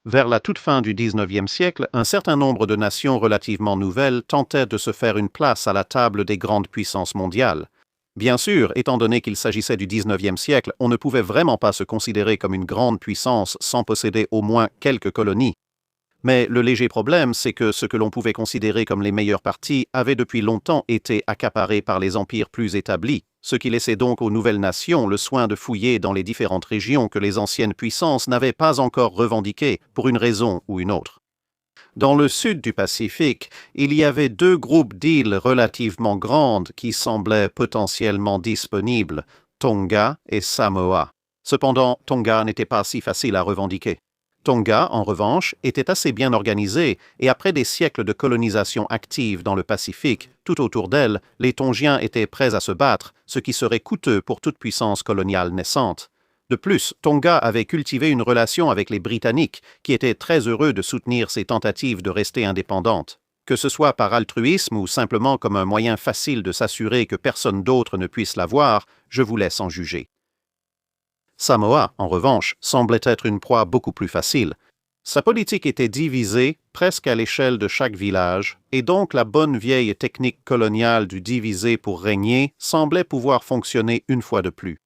Vers la toute fin du XIXe siècle, un certain nombre de nations relativement nouvelles tentaient de se faire une place à la table des grandes puissances mondiales. Bien sûr, étant donné qu'il s'agissait du XIXe siècle, on ne pouvait vraiment pas se considérer comme une grande puissance sans posséder au moins quelques colonies. Mais le léger problème, c'est que ce que l'on pouvait considérer comme les meilleures parties avait depuis longtemps été accaparé par les empires plus établis, ce qui laissait donc aux nouvelles nations le soin de fouiller dans les différentes régions que les anciennes puissances n'avaient pas encore revendiquées pour une raison ou une autre. Dans le sud du Pacifique, il y avait deux groupes d'îles relativement grandes qui semblaient potentiellement disponibles, Tonga et Samoa. Cependant, Tonga n'était pas si facile à revendiquer. Tonga, en revanche, était assez bien organisée et après des siècles de colonisation active dans le Pacifique, tout autour d'elle, les Tongiens étaient prêts à se battre, ce qui serait coûteux pour toute puissance coloniale naissante. De plus, Tonga avait cultivé une relation avec les Britanniques, qui étaient très heureux de soutenir ses tentatives de rester indépendante. Que ce soit par altruisme ou simplement comme un moyen facile de s'assurer que personne d'autre ne puisse l'avoir, je vous laisse en juger. Samoa, en revanche, semblait être une proie beaucoup plus facile. Sa politique était divisée presque à l'échelle de chaque village, et donc la bonne vieille technique coloniale du diviser pour régner semblait pouvoir fonctionner une fois de plus.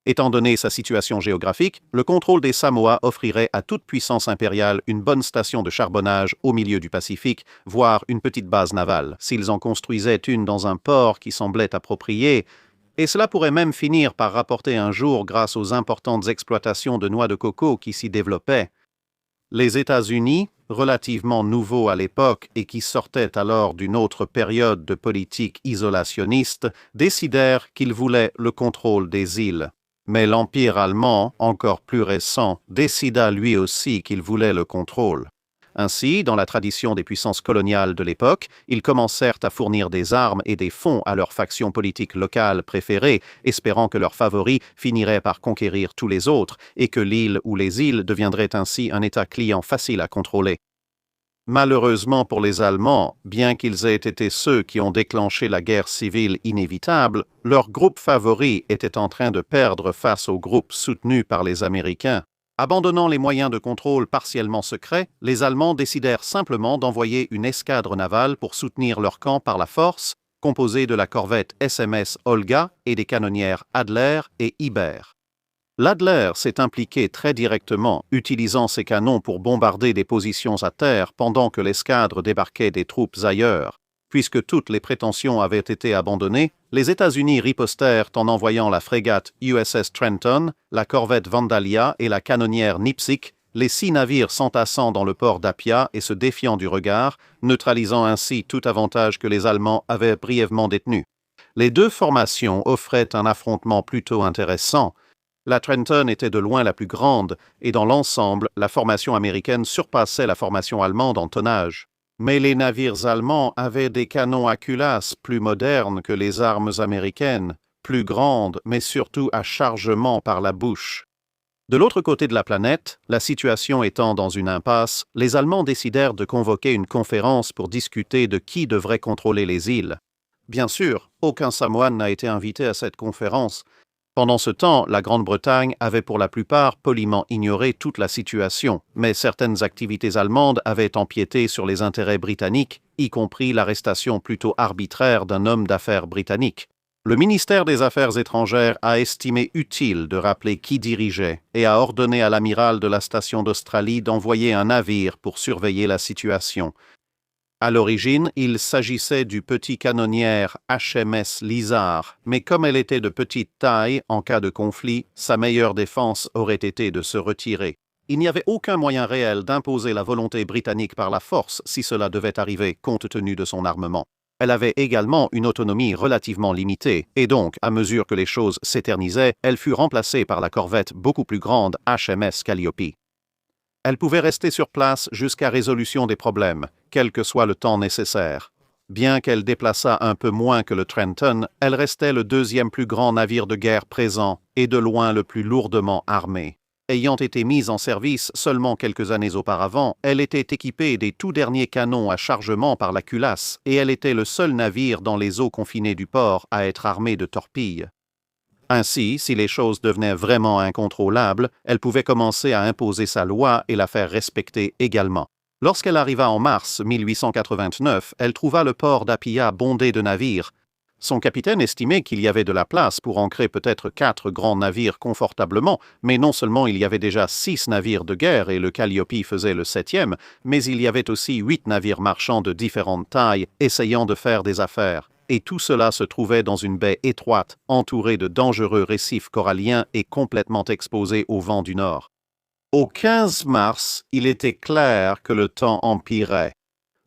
Étant donné sa situation géographique, le contrôle des Samoa offrirait à toute puissance impériale une bonne station de charbonnage au milieu du Pacifique, voire une petite base navale, s'ils en construisaient une dans un port qui semblait approprié, et cela pourrait même finir par rapporter un jour grâce aux importantes exploitations de noix de coco qui s'y développaient. Les États-Unis, relativement nouveaux à l'époque et qui sortaient alors d'une autre période de politique isolationniste, décidèrent qu'ils voulaient le contrôle des îles. Mais l'Empire allemand, encore plus récent, décida lui aussi qu'il voulait le contrôle. Ainsi, dans la tradition des puissances coloniales de l'époque, ils commencèrent à fournir des armes et des fonds à leurs factions politiques locales préférées, espérant que leurs favoris finiraient par conquérir tous les autres et que l'île ou les îles deviendraient ainsi un État client facile à contrôler. Malheureusement pour les Allemands, bien qu'ils aient été ceux qui ont déclenché la guerre civile inévitable, leur groupe favori était en train de perdre face au groupe soutenu par les Américains. Abandonnant les moyens de contrôle partiellement secrets, les Allemands décidèrent simplement d'envoyer une escadre navale pour soutenir leur camp par la force, composée de la corvette SMS Olga et des canonnières Adler et Iber. L'Adler s'est impliqué très directement, utilisant ses canons pour bombarder des positions à terre pendant que l'escadre débarquait des troupes ailleurs. Puisque toutes les prétentions avaient été abandonnées, les États-Unis ripostèrent en envoyant la frégate USS Trenton, la corvette Vandalia et la canonnière Nipsic, les 6 navires s'entassant dans le port d'Apia et se défiant du regard, neutralisant ainsi tout avantage que les Allemands avaient brièvement détenu. Les deux formations offraient un affrontement plutôt intéressant. La Trenton était de loin la plus grande, et dans l'ensemble, la formation américaine surpassait la formation allemande en tonnage. Mais les navires allemands avaient des canons à culasse plus modernes que les armes américaines, plus grandes, mais surtout à chargement par la bouche. De l'autre côté de la planète, la situation étant dans une impasse, les Allemands décidèrent de convoquer une conférence pour discuter de qui devrait contrôler les îles. Bien sûr, aucun Samoan n'a été invité à cette conférence. Pendant ce temps, la Grande-Bretagne avait pour la plupart poliment ignoré toute la situation, mais certaines activités allemandes avaient empiété sur les intérêts britanniques, y compris l'arrestation plutôt arbitraire d'un homme d'affaires britannique. Le ministère des Affaires étrangères a estimé utile de rappeler qui dirigeait et a ordonné à l'amiral de la station d'Australie d'envoyer un navire pour surveiller la situation. À l'origine, il s'agissait du petit canonnière HMS Lizard, mais comme elle était de petite taille, en cas de conflit, sa meilleure défense aurait été de se retirer. Il n'y avait aucun moyen réel d'imposer la volonté britannique par la force si cela devait arriver, compte tenu de son armement. Elle avait également une autonomie relativement limitée, et donc, à mesure que les choses s'éternisaient, elle fut remplacée par la corvette beaucoup plus grande HMS Calliope. Elle pouvait rester sur place jusqu'à résolution des problèmes, quel que soit le temps nécessaire. Bien qu'elle déplaçât un peu moins que le Trenton, elle restait le deuxième plus grand navire de guerre présent et de loin le plus lourdement armé. Ayant été mise en service seulement quelques années auparavant, elle était équipée des tout derniers canons à chargement par la culasse et elle était le seul navire dans les eaux confinées du port à être armé de torpilles. Ainsi, si les choses devenaient vraiment incontrôlables, elle pouvait commencer à imposer sa loi et la faire respecter également. Lorsqu'elle arriva en mars 1889, elle trouva le port d'Apia bondé de navires. Son capitaine estimait qu'il y avait de la place pour ancrer peut-être 4 grands navires confortablement, mais non seulement il y avait déjà 6 navires de guerre et le Calliope faisait le 7e, mais il y avait aussi 8 navires marchands de différentes tailles essayant de faire des affaires. Et tout cela se trouvait dans une baie étroite, entourée de dangereux récifs coralliens et complètement exposée au vent du nord. Au 15 mars, il était clair que le temps empirait.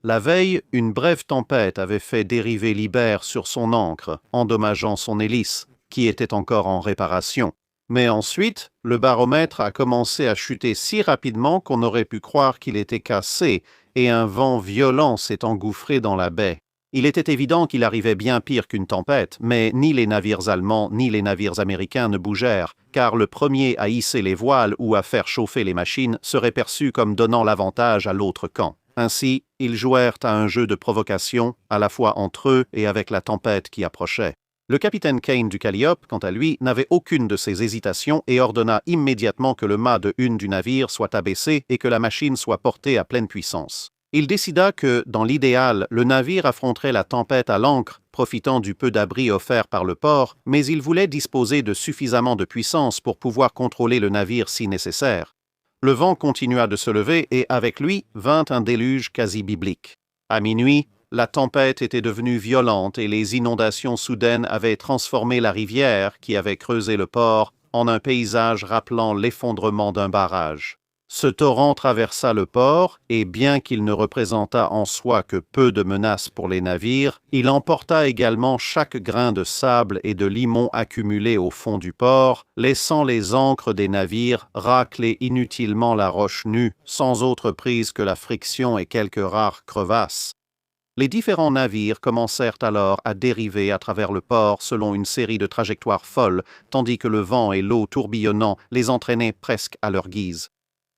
La veille, une brève tempête avait fait dériver l'Iber sur son ancre, endommageant son hélice, qui était encore en réparation. Mais ensuite, le baromètre a commencé à chuter si rapidement qu'on aurait pu croire qu'il était cassé, et un vent violent s'est engouffré dans la baie. Il était évident qu'il arrivait bien pire qu'une tempête, mais ni les navires allemands ni les navires américains ne bougèrent, car le premier à hisser les voiles ou à faire chauffer les machines serait perçu comme donnant l'avantage à l'autre camp. Ainsi, ils jouèrent à un jeu de provocation, à la fois entre eux et avec la tempête qui approchait. Le capitaine Kane du Calliope, quant à lui, n'avait aucune de ces hésitations et ordonna immédiatement que le mât de une du navire soit abaissé et que la machine soit portée à pleine puissance. Il décida que, dans l'idéal, le navire affronterait la tempête à l'ancre, profitant du peu d'abri offert par le port, mais il voulait disposer de suffisamment de puissance pour pouvoir contrôler le navire si nécessaire. Le vent continua de se lever et, avec lui, vint un déluge quasi biblique. À minuit, la tempête était devenue violente et les inondations soudaines avaient transformé la rivière, qui avait creusé le port, en un paysage rappelant l'effondrement d'un barrage. Ce torrent traversa le port et, bien qu'il ne représentât en soi que peu de menaces pour les navires, il emporta également chaque grain de sable et de limon accumulé au fond du port, laissant les ancres des navires racler inutilement la roche nue, sans autre prise que la friction et quelques rares crevasses. Les différents navires commencèrent alors à dériver à travers le port selon une série de trajectoires folles, tandis que le vent et l'eau tourbillonnant les entraînaient presque à leur guise.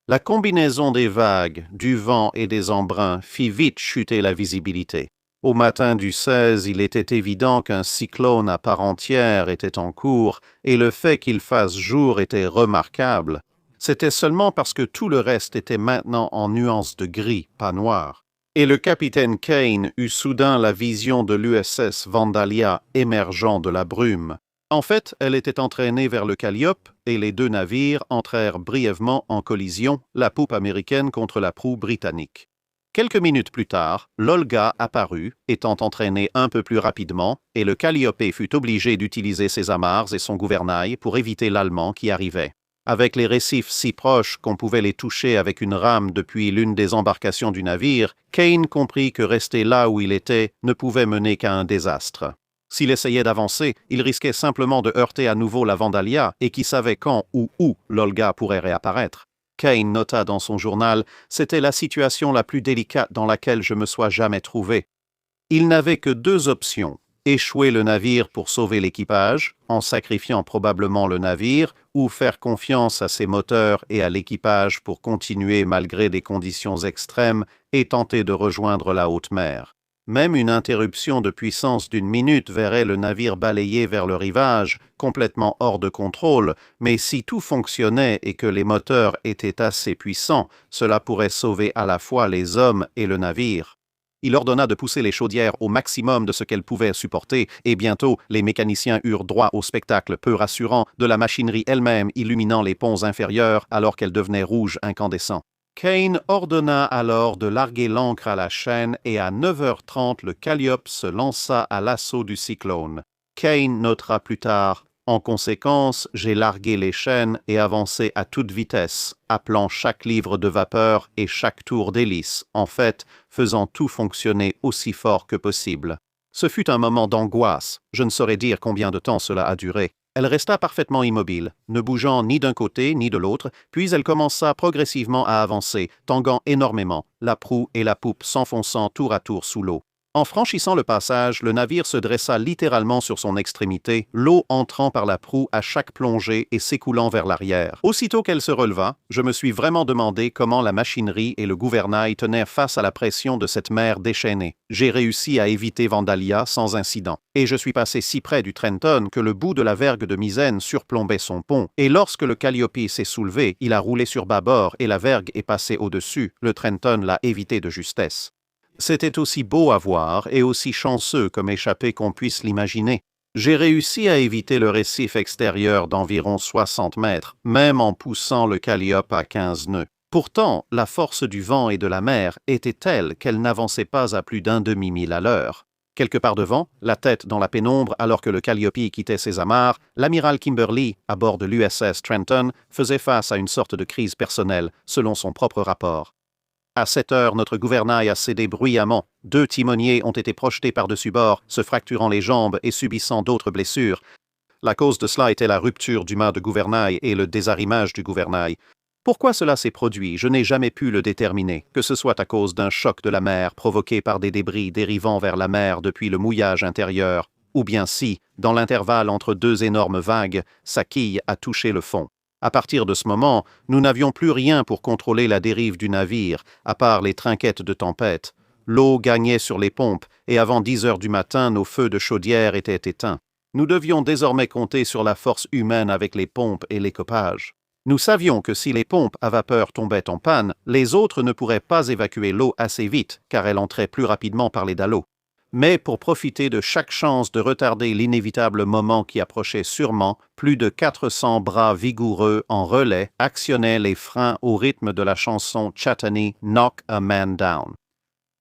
La combinaison des vagues, du vent et des embruns fit vite chuter la visibilité. Au matin du 16, il était évident qu'un cyclone à part entière était en cours, et le fait qu'il fasse jour était remarquable. C'était seulement parce que tout le reste était maintenant en nuances de gris, pas noir. Et le capitaine Kane eut soudain la vision de l'USS Vandalia émergeant de la brume. En fait, elle était entraînée vers le Calliope et les 2 navires entrèrent brièvement en collision, la poupe américaine contre la proue britannique. Quelques minutes plus tard, l'Olga apparut, étant entraînée un peu plus rapidement, et le Calliope fut obligé d'utiliser ses amarres et son gouvernail pour éviter l'Allemand qui arrivait. Avec les récifs si proches qu'on pouvait les toucher avec une rame depuis l'une des embarcations du navire, Kane comprit que rester là où il était ne pouvait mener qu'à un désastre. S'il essayait d'avancer, il risquait simplement de heurter à nouveau la Vandalia et qui savait quand ou où l'Olga pourrait réapparaître. Kane nota dans son journal « C'était la situation la plus délicate dans laquelle je me sois jamais trouvé. » Il n'avait que 2 options, échouer le navire pour sauver l'équipage, en sacrifiant probablement le navire, ou faire confiance à ses moteurs et à l'équipage pour continuer malgré des conditions extrêmes et tenter de rejoindre la haute mer. Même une interruption de puissance d'1 minute verrait le navire balayé vers le rivage, complètement hors de contrôle, mais si tout fonctionnait et que les moteurs étaient assez puissants, cela pourrait sauver à la fois les hommes et le navire. Il ordonna de pousser les chaudières au maximum de ce qu'elles pouvaient supporter, et bientôt les mécaniciens eurent droit au spectacle peu rassurant de la machinerie elle-même illuminant les ponts inférieurs alors qu'elle devenait rouge incandescent. Kane ordonna alors de larguer l'ancre à la chaîne et à 9h30 le Calliope se lança à l'assaut du cyclone. Kane notera plus tard « En conséquence, j'ai largué les chaînes et avancé à toute vitesse, appelant chaque livre de vapeur et chaque tour d'hélice, en fait, faisant tout fonctionner aussi fort que possible. » Ce fut un moment d'angoisse, je ne saurais dire combien de temps cela a duré. Elle resta parfaitement immobile, ne bougeant ni d'un côté ni de l'autre, puis elle commença progressivement à avancer, tanguant énormément, la proue et la poupe s'enfonçant tour à tour sous l'eau. En franchissant le passage, le navire se dressa littéralement sur son extrémité, l'eau entrant par la proue à chaque plongée et s'écoulant vers l'arrière. Aussitôt qu'elle se releva, je me suis vraiment demandé comment la machinerie et le gouvernail tenaient face à la pression de cette mer déchaînée. J'ai réussi à éviter Vandalia sans incident. Et je suis passé si près du Trenton que le bout de la vergue de misaine surplombait son pont, et lorsque le Calliope s'est soulevé, il a roulé sur bâbord et la vergue est passée au-dessus. Le Trenton l'a évité de justesse. C'était aussi beau à voir et aussi chanceux comme échappé qu'on puisse l'imaginer. J'ai réussi à éviter le récif extérieur d'environ 60 mètres, même en poussant le Calliope à 15 nœuds. Pourtant, la force du vent et de la mer était telle qu'elle n'avançait pas à plus d'un demi-mille à l'heure. Quelque part devant, la tête dans la pénombre alors que le Calliope quittait ses amarres, l'amiral Kimberly, à bord de l'USS Trenton, faisait face à une sorte de crise personnelle, selon son propre rapport. À 7 heures, notre gouvernail a cédé bruyamment. 2 timoniers ont été projetés par-dessus bord, se fracturant les jambes et subissant d'autres blessures. La cause de cela était la rupture du mât de gouvernail et le désarrimage du gouvernail. Pourquoi cela s'est produit, je n'ai jamais pu le déterminer, que ce soit à cause d'un choc de la mer provoqué par des débris dérivant vers la mer depuis le mouillage intérieur, ou bien si, dans l'intervalle entre 2 énormes vagues, sa quille a touché le fond. À partir de ce moment, nous n'avions plus rien pour contrôler la dérive du navire, à part les trinquettes de tempête. L'eau gagnait sur les pompes, et avant 10 heures du matin, nos feux de chaudière étaient éteints. Nous devions désormais compter sur la force humaine avec les pompes et l'équipage. Nous savions que si les pompes à vapeur tombaient en panne, les autres ne pourraient pas évacuer l'eau assez vite, car elle entrait plus rapidement par les dallots. Mais pour profiter de chaque chance de retarder l'inévitable moment qui approchait sûrement, plus de 400 bras vigoureux en relais actionnaient les freins au rythme de la chanson Chattani « Knock a Man Down ».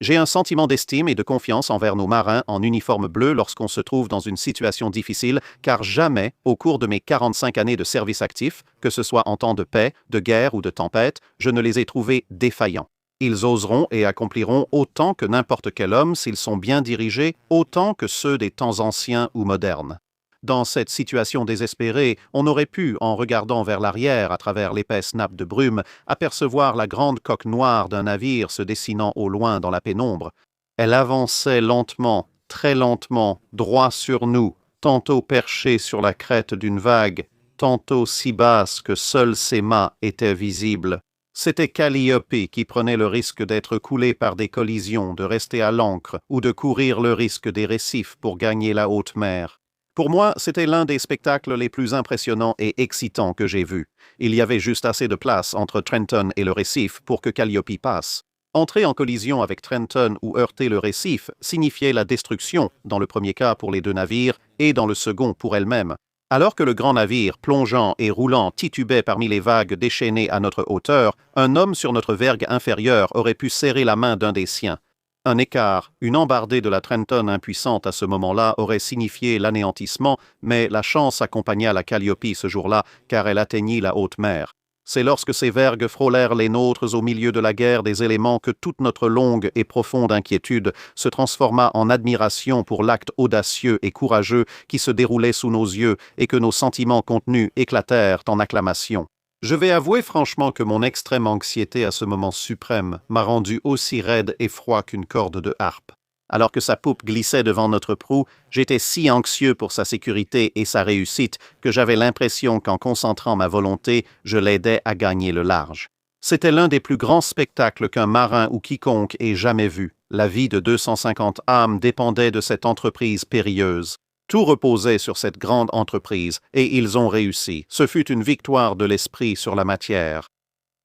J'ai un sentiment d'estime et de confiance envers nos marins en uniforme bleu lorsqu'on se trouve dans une situation difficile, car jamais, au cours de mes 45 années de service actif, que ce soit en temps de paix, de guerre ou de tempête, je ne les ai trouvés défaillants. Ils oseront et accompliront autant que n'importe quel homme s'ils sont bien dirigés, autant que ceux des temps anciens ou modernes. Dans cette situation désespérée, on aurait pu, en regardant vers l'arrière à travers l'épaisse nappe de brume, apercevoir la grande coque noire d'un navire se dessinant au loin dans la pénombre. Elle avançait lentement, très lentement, droit sur nous, tantôt perchée sur la crête d'une vague, tantôt si basse que seuls ses mâts étaient visibles. C'était Calliope qui prenait le risque d'être coulé par des collisions, de rester à l'ancre ou de courir le risque des récifs pour gagner la haute mer. Pour moi, c'était l'un des spectacles les plus impressionnants et excitants que j'ai vus. Il y avait juste assez de place entre Trenton et le récif pour que Calliope passe. Entrer en collision avec Trenton ou heurter le récif signifiait la destruction, dans le premier cas pour les 2 navires et dans le second pour elle-même. Alors que le grand navire, plongeant et roulant, titubait parmi les vagues déchaînées à notre hauteur, un homme sur notre vergue inférieure aurait pu serrer la main d'un des siens. Un écart, une embardée de la Trenton impuissante à ce moment-là aurait signifié l'anéantissement, mais la chance accompagna la Calliope ce jour-là, car elle atteignit la haute mer. C'est lorsque ces vergues frôlèrent les nôtres au milieu de la guerre des éléments que toute notre longue et profonde inquiétude se transforma en admiration pour l'acte audacieux et courageux qui se déroulait sous nos yeux et que nos sentiments contenus éclatèrent en acclamations. Je vais avouer franchement que mon extrême anxiété à ce moment suprême m'a rendu aussi raide et froid qu'une corde de harpe. Alors que sa poupe glissait devant notre proue, j'étais si anxieux pour sa sécurité et sa réussite que j'avais l'impression qu'en concentrant ma volonté, je l'aidais à gagner le large. C'était l'un des plus grands spectacles qu'un marin ou quiconque ait jamais vu. La vie de 250 âmes dépendait de cette entreprise périlleuse. Tout reposait sur cette grande entreprise, et ils ont réussi. Ce fut une victoire de l'esprit sur la matière.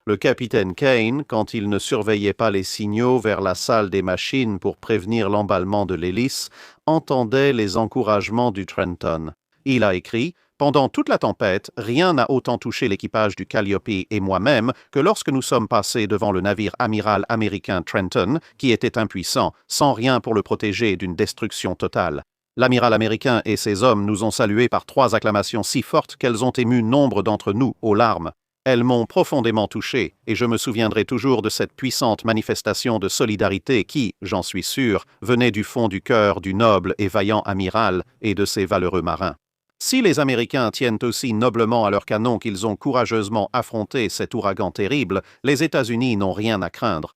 Le capitaine Kane, quand il ne surveillait pas les signaux vers la salle des machines pour prévenir l'emballement de l'hélice, entendait les encouragements du Trenton. Il a écrit « Pendant toute la tempête, rien n'a autant touché l'équipage du Calliope et moi-même que lorsque nous sommes passés devant le navire amiral américain Trenton, qui était impuissant, sans rien pour le protéger d'une destruction totale. L'amiral américain et ses hommes nous ont salués par 3 acclamations si fortes qu'elles ont ému nombre d'entre nous aux larmes. Elles m'ont profondément touché, et je me souviendrai toujours de cette puissante manifestation de solidarité qui, j'en suis sûr, venait du fond du cœur du noble et vaillant amiral et de ses valeureux marins. Si les Américains tiennent aussi noblement à leurs canons qu'ils ont courageusement affronté cet ouragan terrible, les États-Unis n'ont rien à craindre.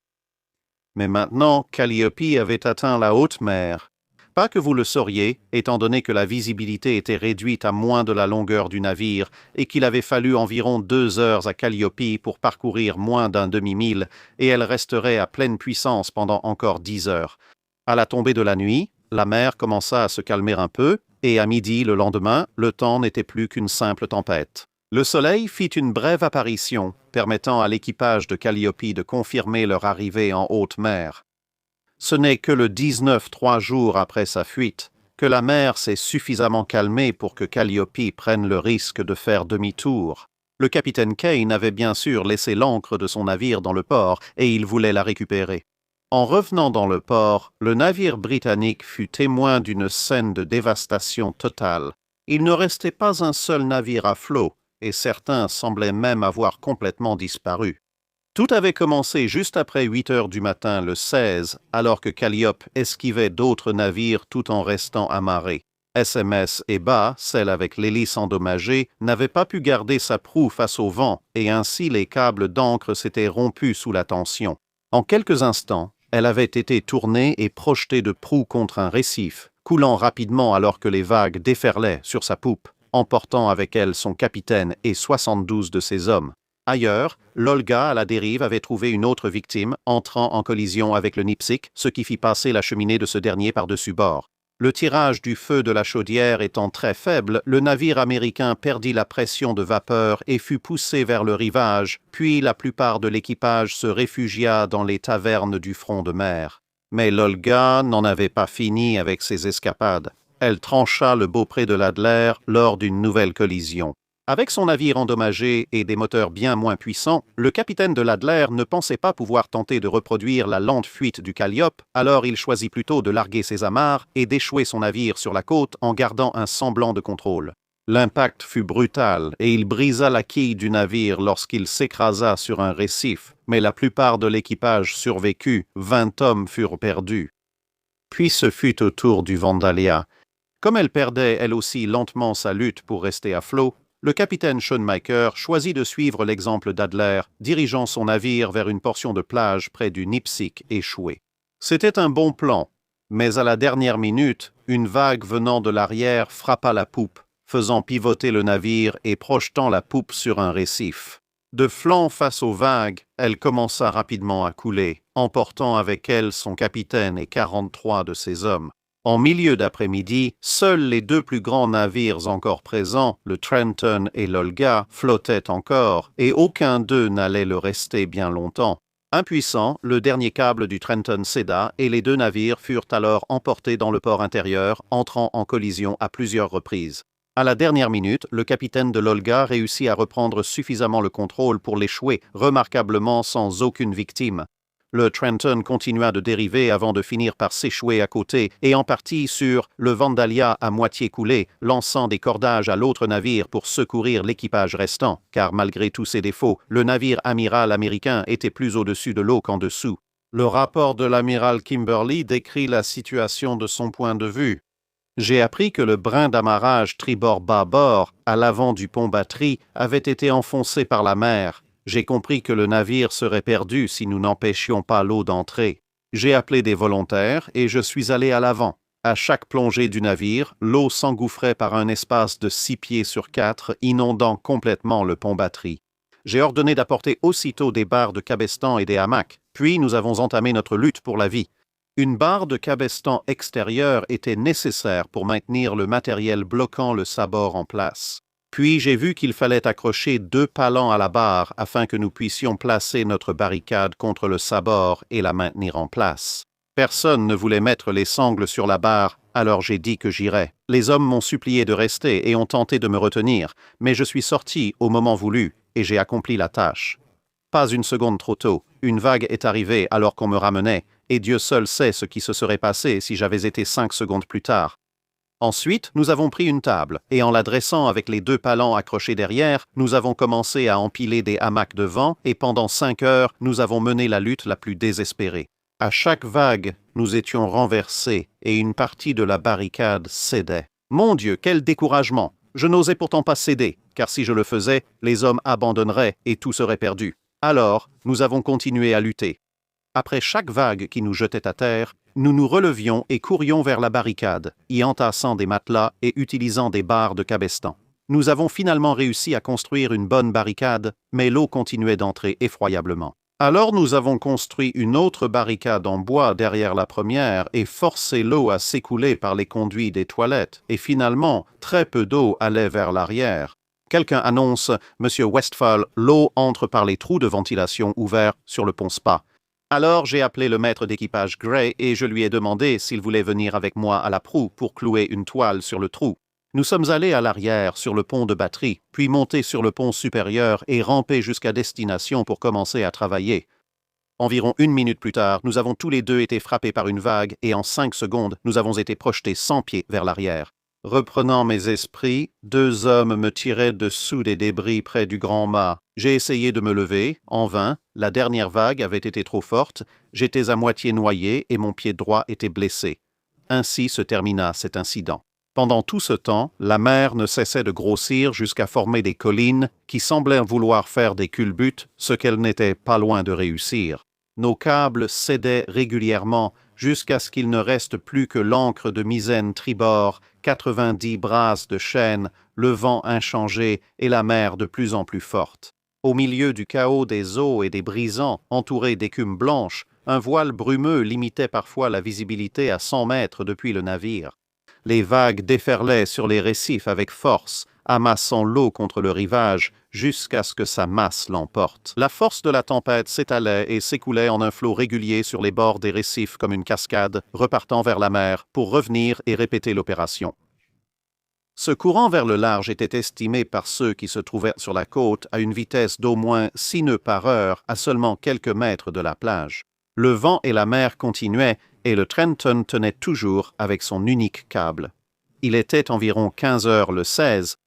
Mais maintenant, Calliope avait atteint la haute mer. Pas que vous le sauriez, étant donné que la visibilité était réduite à moins de la longueur du navire et qu'il avait fallu environ 2 heures à Calliope pour parcourir moins d'un demi-mille, et elle resterait à pleine puissance pendant encore 10 heures. À la tombée de la nuit, la mer commença à se calmer un peu, et à midi le lendemain, le temps n'était plus qu'une simple tempête. Le soleil fit une brève apparition, permettant à l'équipage de Calliope de confirmer leur arrivée en haute mer. Ce n'est que le 19, 3 jours après sa fuite, que la mer s'est suffisamment calmée pour que Calliope prenne le risque de faire demi-tour. Le capitaine Kane avait bien sûr laissé l'ancre de son navire dans le port et il voulait la récupérer. En revenant dans le port, le navire britannique fut témoin d'une scène de dévastation totale. Il ne restait pas un seul navire à flot, et certains semblaient même avoir complètement disparu. Tout avait commencé juste après 8 heures du matin le 16, alors que Calliope esquivait d'autres navires tout en restant amarré. SMS et bas, celle avec l'hélice endommagée, n'avait pas pu garder sa proue face au vent, et ainsi les câbles d'ancre s'étaient rompus sous la tension. En quelques instants, elle avait été tournée et projetée de proue contre un récif, coulant rapidement alors que les vagues déferlaient sur sa poupe, emportant avec elle son capitaine et 72 de ses hommes. Ailleurs, l'Olga à la dérive avait trouvé une autre victime, entrant en collision avec le Nipsic, ce qui fit passer la cheminée de ce dernier par-dessus bord. Le tirage du feu de la chaudière étant très faible, le navire américain perdit la pression de vapeur et fut poussé vers le rivage, puis la plupart de l'équipage se réfugia dans les tavernes du front de mer. Mais l'Olga n'en avait pas fini avec ses escapades. Elle trancha le beaupré de l'Adler lors d'une nouvelle collision. Avec son navire endommagé et des moteurs bien moins puissants, le capitaine de l'Adler ne pensait pas pouvoir tenter de reproduire la lente fuite du Calliope, alors il choisit plutôt de larguer ses amarres et d'échouer son navire sur la côte en gardant un semblant de contrôle. L'impact fut brutal et il brisa la quille du navire lorsqu'il s'écrasa sur un récif, mais la plupart de l'équipage survécut, 20 hommes furent perdus. Puis ce fut au tour du Vandalia. Comme elle perdait elle aussi lentement sa lutte pour rester à flot, le capitaine Schoenmaker choisit de suivre l'exemple d'Adler, dirigeant son navire vers une portion de plage près du Nipsic échoué. C'était un bon plan, mais à la dernière minute, une vague venant de l'arrière frappa la poupe, faisant pivoter le navire et projetant la poupe sur un récif. De flanc face aux vagues, elle commença rapidement à couler, emportant avec elle son capitaine et 43 de ses hommes. En milieu d'après-midi, seuls les 2 plus grands navires encore présents, le Trenton et l'Olga, flottaient encore, et aucun d'eux n'allait le rester bien longtemps. Impuissant, le dernier câble du Trenton céda et les 2 navires furent alors emportés dans le port intérieur, entrant en collision à plusieurs reprises. À la dernière minute, le capitaine de l'Olga réussit à reprendre suffisamment le contrôle pour l'échouer, remarquablement sans aucune victime. Le Trenton continua de dériver avant de finir par s'échouer à côté et en partie sur le Vandalia à moitié coulé, lançant des cordages à l'autre navire pour secourir l'équipage restant, car malgré tous ses défauts, le navire amiral américain était plus au-dessus de l'eau qu'en dessous. Le rapport de l'amiral Kimberly décrit la situation de son point de vue. J'ai appris que le brin d'amarrage tribord-bâbord, à l'avant du pont batterie, avait été enfoncé par la mer. J'ai compris que le navire serait perdu si nous n'empêchions pas l'eau d'entrer. J'ai appelé des volontaires et je suis allé à l'avant. À chaque plongée du navire, l'eau s'engouffrait par un espace de 6 pieds sur 4, inondant complètement le pont batterie. J'ai ordonné d'apporter aussitôt des barres de cabestan et des hamacs, puis nous avons entamé notre lutte pour la vie. Une barre de cabestan extérieure était nécessaire pour maintenir le matériel bloquant le sabord en place. Puis j'ai vu qu'il fallait accrocher 2 palans à la barre afin que nous puissions placer notre barricade contre le sabord et la maintenir en place. Personne ne voulait mettre les sangles sur la barre, alors j'ai dit que j'irais. Les hommes m'ont supplié de rester et ont tenté de me retenir, mais je suis sorti au moment voulu et j'ai accompli la tâche. Pas une seconde trop tôt, une vague est arrivée alors qu'on me ramenait, et Dieu seul sait ce qui se serait passé si j'avais été 5 secondes plus tard. Ensuite, nous avons pris une table, et en la dressant avec les 2 palans accrochés derrière, nous avons commencé à empiler des hamacs devant, et pendant 5 heures, nous avons mené la lutte la plus désespérée. À chaque vague, nous étions renversés, et une partie de la barricade cédait. Mon Dieu, quel découragement! Je n'osais pourtant pas céder, car si je le faisais, les hommes abandonneraient et tout serait perdu. Alors, nous avons continué à lutter. Après chaque vague qui nous jetait à terre, nous nous relevions et courions vers la barricade, y entassant des matelas et utilisant des barres de cabestan. Nous avons finalement réussi à construire une bonne barricade, mais l'eau continuait d'entrer effroyablement. Alors nous avons construit une autre barricade en bois derrière la première et forcé l'eau à s'écouler par les conduits des toilettes, et finalement, très peu d'eau allait vers l'arrière. Quelqu'un annonce « Monsieur Westphal, l'eau entre par les trous de ventilation ouverts sur le pont Spa ». Alors j'ai appelé le maître d'équipage Gray et je lui ai demandé s'il voulait venir avec moi à la proue pour clouer une toile sur le trou. Nous sommes allés à l'arrière sur le pont de batterie, puis montés sur le pont supérieur et rampés jusqu'à destination pour commencer à travailler. Environ 1 minute plus tard, nous avons tous les deux été frappés par une vague et en 5 secondes, nous avons été projetés 100 pieds vers l'arrière. Reprenant mes esprits, 2 hommes me tiraient dessous des débris près du grand mât. J'ai essayé de me lever, en vain, la dernière vague avait été trop forte, j'étais à moitié noyé et mon pied droit était blessé. Ainsi se termina cet incident. Pendant tout ce temps, la mer ne cessait de grossir jusqu'à former des collines qui semblaient vouloir faire des culbutes, ce qu'elle n'était pas loin de réussir. Nos câbles cédaient régulièrement jusqu'à ce qu'il ne reste plus que l'ancre de misaine tribord, 90 brasses de chaîne, le vent inchangé et la mer de plus en plus forte. Au milieu du chaos des eaux et des brisants, entourés d'écume blanche, un voile brumeux limitait parfois la visibilité à 100 mètres depuis le navire. Les vagues déferlaient sur les récifs avec force, amassant l'eau contre le rivage jusqu'à ce que sa masse l'emporte. La force de la tempête s'étalait et s'écoulait en un flot régulier sur les bords des récifs comme une cascade, repartant vers la mer pour revenir et répéter l'opération. Ce courant vers le large était estimé par ceux qui se trouvaient sur la côte à une vitesse d'au moins 6 nœuds par heure à seulement quelques mètres de la plage. Le vent et la mer continuaient et le Trenton tenait toujours avec son unique câble. Il était environ 15 heures le 16.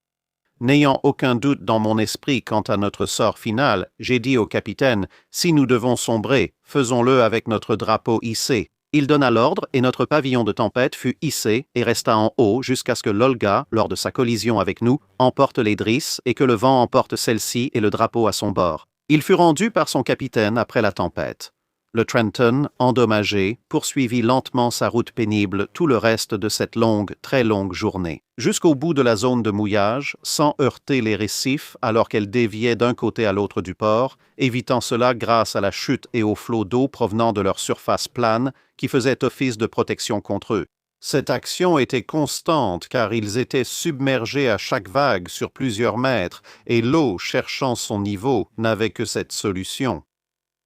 N'ayant aucun doute dans mon esprit quant à notre sort final, j'ai dit au capitaine « Si nous devons sombrer, faisons-le avec notre drapeau hissé ». Il donna l'ordre et notre pavillon de tempête fut hissé et resta en haut jusqu'à ce que l'Olga, lors de sa collision avec nous, emporte les drisses et que le vent emporte celle-ci et le drapeau à son bord. Il fut rendu par son capitaine après la tempête. Le Trenton, endommagé, poursuivit lentement sa route pénible tout le reste de cette longue, très longue journée. Jusqu'au bout de la zone de mouillage, sans heurter les récifs alors qu'elle déviait d'un côté à l'autre du port, évitant cela grâce à la chute et aux flots d'eau provenant de leur surface plane qui faisaient office de protection contre eux. Cette action était constante car ils étaient submergés à chaque vague sur plusieurs mètres et l'eau, cherchant son niveau, n'avait que cette solution.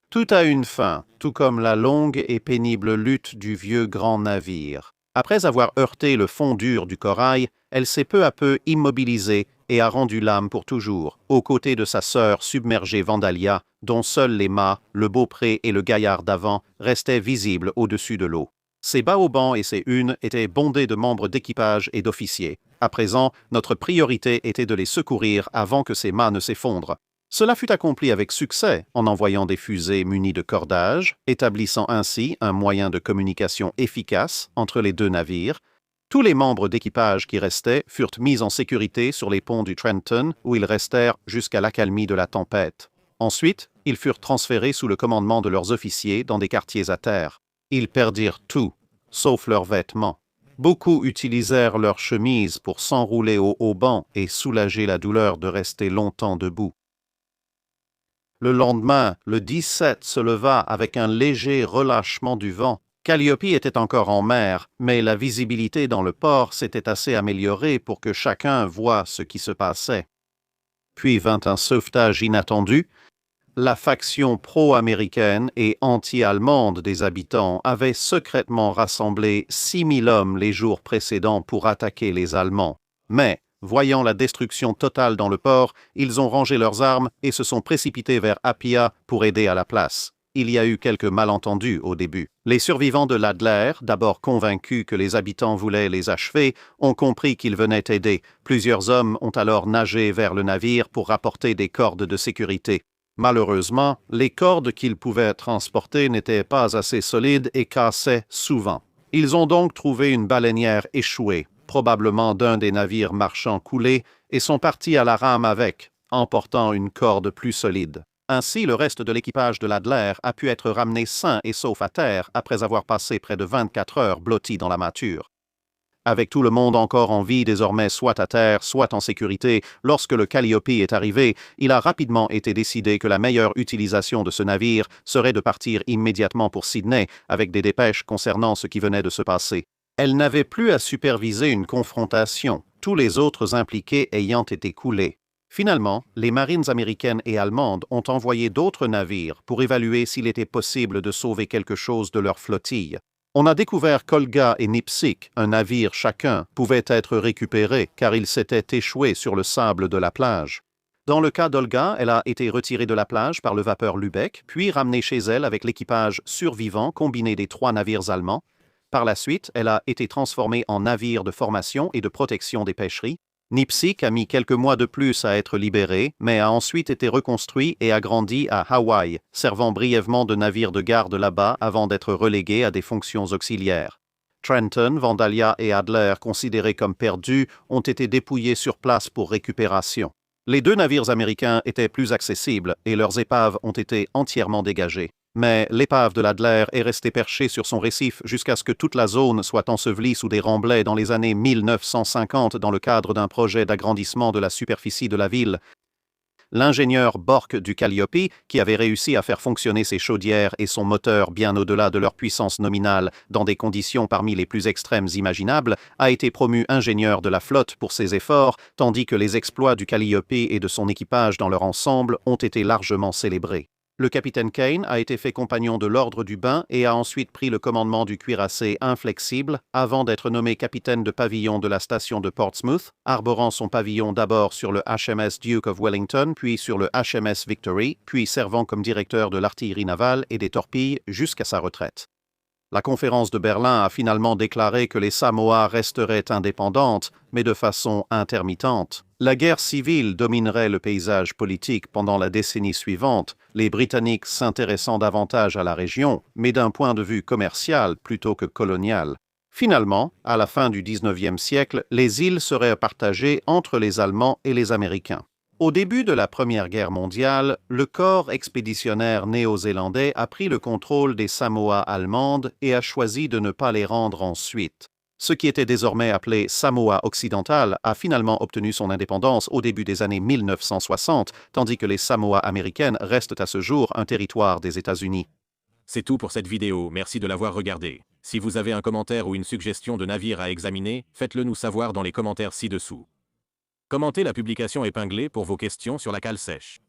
Tout a une fin, tout comme la longue et pénible lutte du vieux grand navire. Après avoir heurté le fond dur du corail, elle s'est peu à peu immobilisée et a rendu l'âme pour toujours, aux côtés de sa sœur submergée Vandalia, dont seuls les mâts, le beaupré et le gaillard d'avant restaient visibles au-dessus de l'eau. Ses baobans et ses hunes étaient bondés de membres d'équipage et d'officiers. À présent, notre priorité était de les secourir avant que ces mâts ne s'effondrent. Cela fut accompli avec succès en envoyant des fusées munies de cordages, établissant ainsi un moyen de communication efficace entre les deux navires. Tous les membres d'équipage qui restaient furent mis en sécurité sur les ponts du Trenton où ils restèrent jusqu'à l'accalmie de la tempête. Ensuite, ils furent transférés sous le commandement de leurs officiers dans des quartiers à terre. Ils perdirent tout, sauf leurs vêtements. Beaucoup utilisèrent leurs chemises pour s'enrouler au haubans et soulager la douleur de rester longtemps debout. Le lendemain, le 17 se leva avec un léger relâchement du vent. Calliope était encore en mer, mais la visibilité dans le port s'était assez améliorée pour que chacun voie ce qui se passait. Puis vint un sauvetage inattendu. La faction pro-américaine et anti-allemande des habitants avait secrètement rassemblé 6000 hommes les jours précédents pour attaquer les Allemands. Mais, voyant la destruction totale dans le port, ils ont rangé leurs armes et se sont précipités vers Appia pour aider à la place. Il y a eu quelques malentendus au début. Les survivants de l'Adler, d'abord convaincus que les habitants voulaient les achever, ont compris qu'ils venaient aider. Plusieurs hommes ont alors nagé vers le navire pour rapporter des cordes de sécurité. Malheureusement, les cordes qu'ils pouvaient transporter n'étaient pas assez solides et cassaient souvent. Ils ont donc trouvé une baleinière échouée, probablement d'un des navires marchands coulés, et sont partis à la rame avec, emportant une corde plus solide. Ainsi, le reste de l'équipage de l'Adler a pu être ramené sain et sauf à terre après avoir passé près de 24 heures blotti dans la mâture. Avec tout le monde encore en vie désormais soit à terre, soit en sécurité, lorsque le Calliope est arrivé, il a rapidement été décidé que la meilleure utilisation de ce navire serait de partir immédiatement pour Sydney avec des dépêches concernant ce qui venait de se passer. Elle n'avait plus à superviser une confrontation, tous les autres impliqués ayant été coulés. Finalement, les marines américaines et allemandes ont envoyé d'autres navires pour évaluer s'il était possible de sauver quelque chose de leur flottille. On a découvert qu'Olga et Nipsic, un navire chacun, pouvaient être récupérés car ils s'étaient échoués sur le sable de la plage. Dans le cas d'Olga, elle a été retirée de la plage par le vapeur Lübeck, puis ramenée chez elle avec l'équipage survivant combiné des 3 navires allemands. Par la suite, elle a été transformée en navire de formation et de protection des pêcheries. Nipsic a mis quelques mois de plus à être libéré, mais a ensuite été reconstruit et agrandi à Hawaï, servant brièvement de navire de garde là-bas avant d'être relégué à des fonctions auxiliaires. Trenton, Vandalia et Adler, considérés comme perdus, ont été dépouillés sur place pour récupération. Les 2 navires américains étaient plus accessibles et leurs épaves ont été entièrement dégagées. Mais l'épave de l'Adler est restée perchée sur son récif jusqu'à ce que toute la zone soit ensevelie sous des remblais dans les années 1950 dans le cadre d'un projet d'agrandissement de la superficie de la ville. L'ingénieur Bork du Calliope, qui avait réussi à faire fonctionner ses chaudières et son moteur bien au-delà de leur puissance nominale dans des conditions parmi les plus extrêmes imaginables, a été promu ingénieur de la flotte pour ses efforts, tandis que les exploits du Calliope et de son équipage dans leur ensemble ont été largement célébrés. Le capitaine Kane a été fait compagnon de l'ordre du bain et a ensuite pris le commandement du cuirassé Inflexible avant d'être nommé capitaine de pavillon de la station de Portsmouth, arborant son pavillon d'abord sur le HMS Duke of Wellington, puis sur le HMS Victory, puis servant comme directeur de l'artillerie navale et des torpilles jusqu'à sa retraite. La conférence de Berlin a finalement déclaré que les Samoa resteraient indépendantes, mais de façon intermittente. La guerre civile dominerait le paysage politique pendant la décennie suivante, les Britanniques s'intéressant davantage à la région, mais d'un point de vue commercial plutôt que colonial. Finalement, à la fin du XIXe siècle, les îles seraient partagées entre les Allemands et les Américains. Au début de la Première Guerre mondiale, le corps expéditionnaire néo-zélandais a pris le contrôle des Samoa allemandes et a choisi de ne pas les rendre ensuite. Ce qui était désormais appelé Samoa occidental a finalement obtenu son indépendance au début des années 1960, tandis que les Samoa américaines restent à ce jour un territoire des États-Unis. C'est tout pour cette vidéo, merci de l'avoir regardée. Si vous avez un commentaire ou une suggestion de navire à examiner, faites-le nous savoir dans les commentaires ci-dessous. Commentez la publication épinglée pour vos questions sur la cale sèche.